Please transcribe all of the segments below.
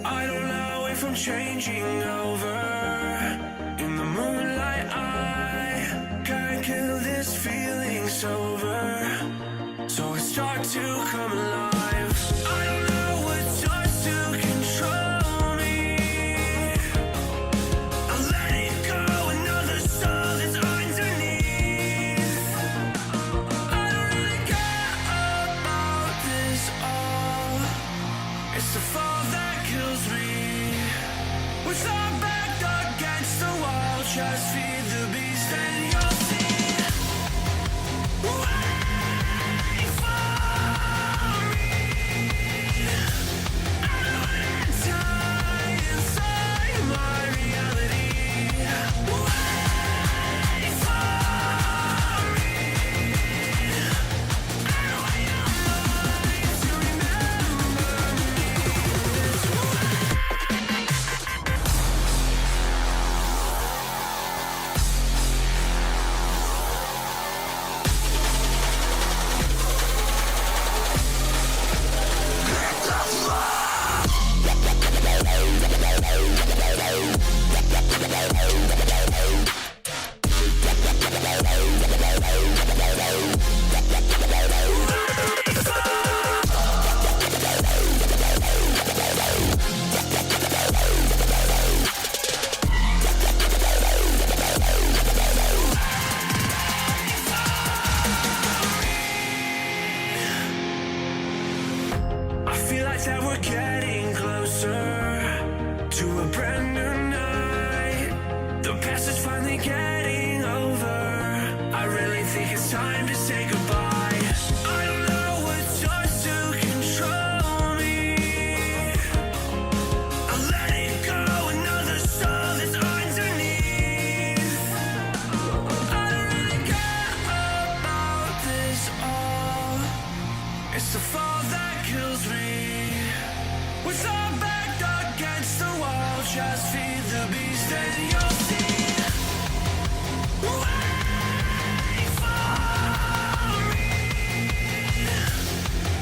I don't know if I'm changing over. In the moonlight I can't kill this feeling sober, so I start to come alive. I don't know what starts to control me. I let it go, another soul that's underneath. I don't really care about this all. It's the fall that kills me. With our back against the wall, just feed the beast and you'll see. Wait for me. I don't wanna die inside my reality. Wait for me. I don't want your mind to remember me this way. I feel like that we're getting closer to a brand new night. The past is finally getting over. I really think it's time to say goodbye. I don't know what starts to control me. I let it go, another soul that's underneath. I don't really care about this all. It's the fall that kills me. With our back against the wall, just feed the beast and you'll see. Wait for me.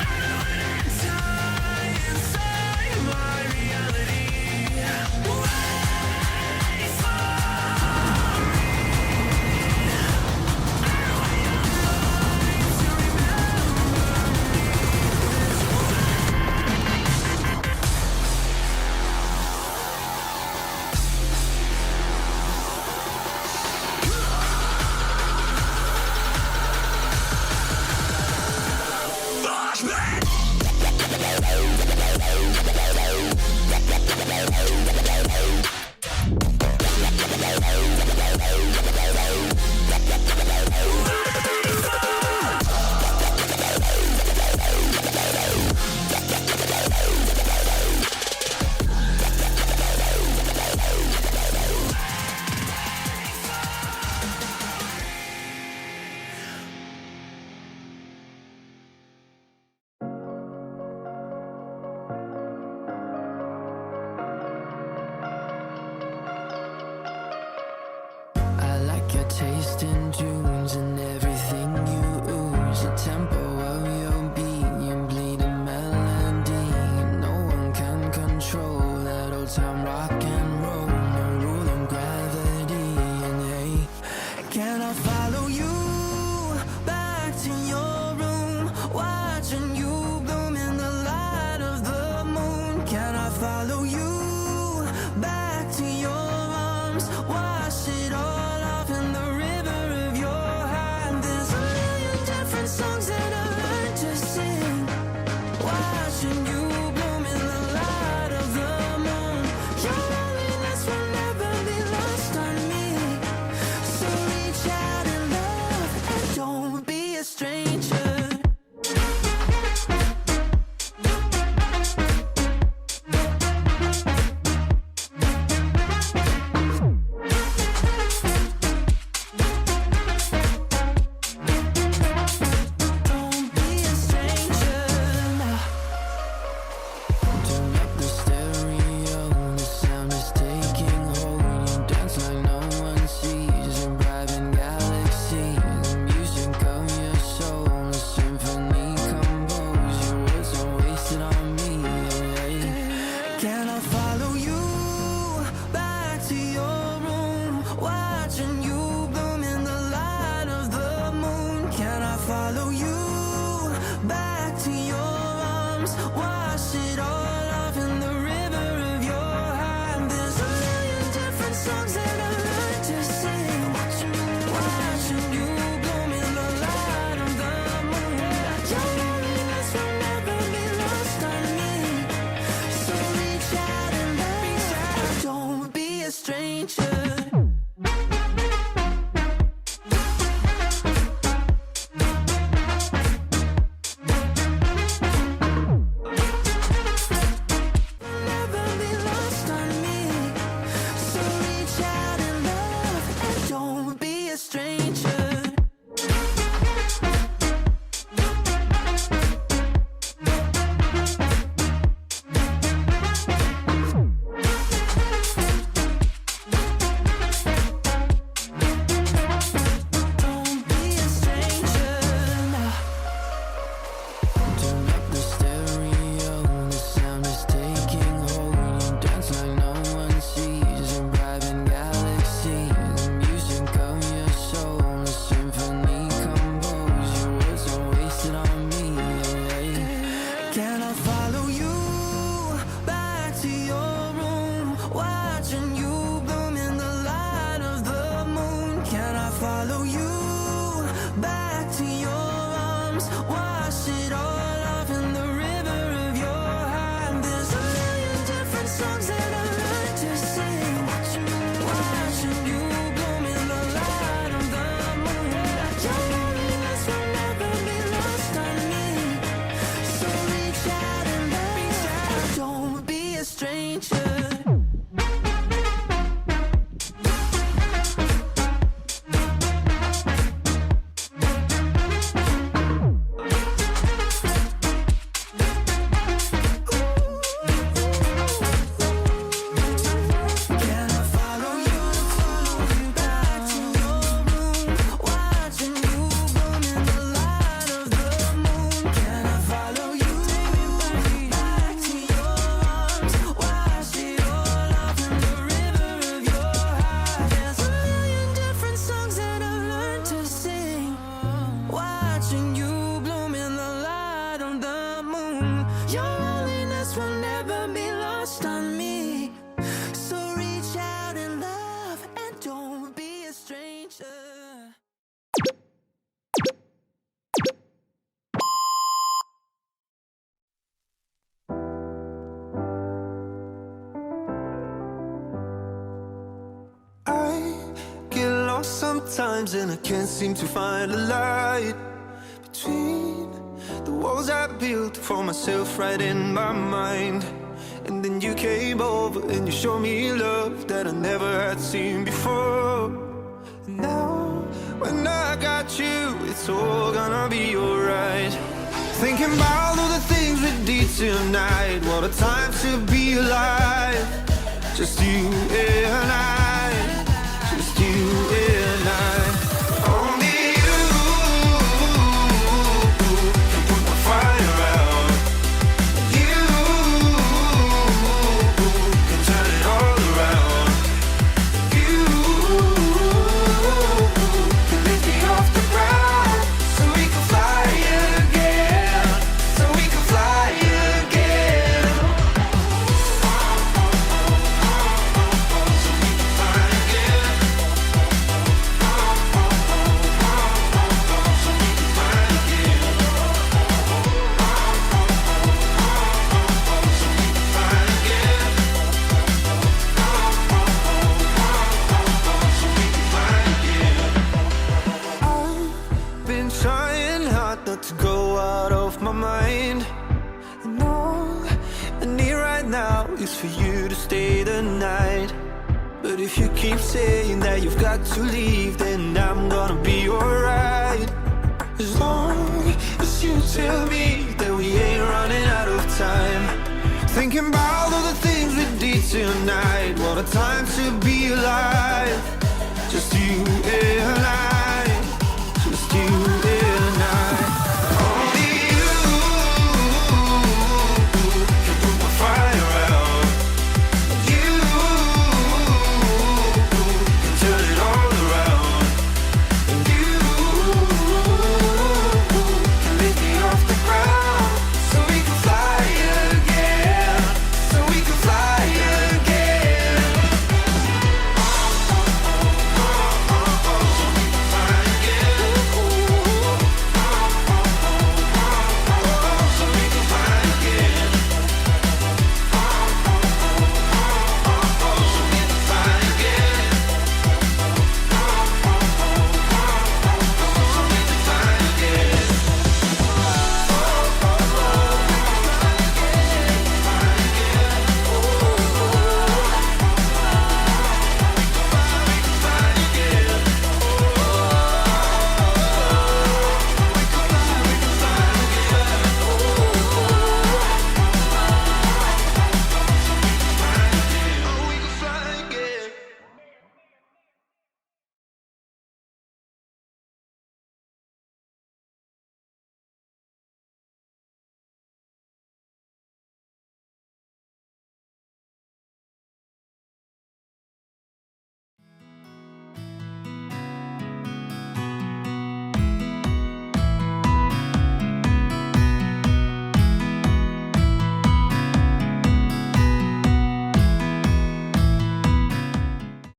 I don't wanna die inside my reality. Wait for me. I don't want your mind to remember me this way. I like your taste in tunes and everything you ooze. The tempo of your beat, your bleeding melody. No one can control that old time rock and roll. No rule of gravity. And hey, can I follow you back to your room, watching you bloom in the light of the moon? Can I follow you back to your arms, wash it all off in the river of your heart? sometimes and I can't seem to find a light between the walls I built for myself right in my mind. And then you came over and you showed me love that I never had seen before. And now when I got you, it's all gonna be alright. Thinking about all the things we did tonight. What a time to be alive. Just you and I, just you and I. Only you can put my fire out. You can turn it all around. You can lift me off the ground so we can fly again, so we can fly again. I've been trying hard not to go out of my mind. And all I need right now is for you to stay the night. But if you keep saying that you've got to leave, then I'm gonna be alright. As long as you tell me that we ain't running out of time. Thinking about all the things we did tonight. What a time to be alive.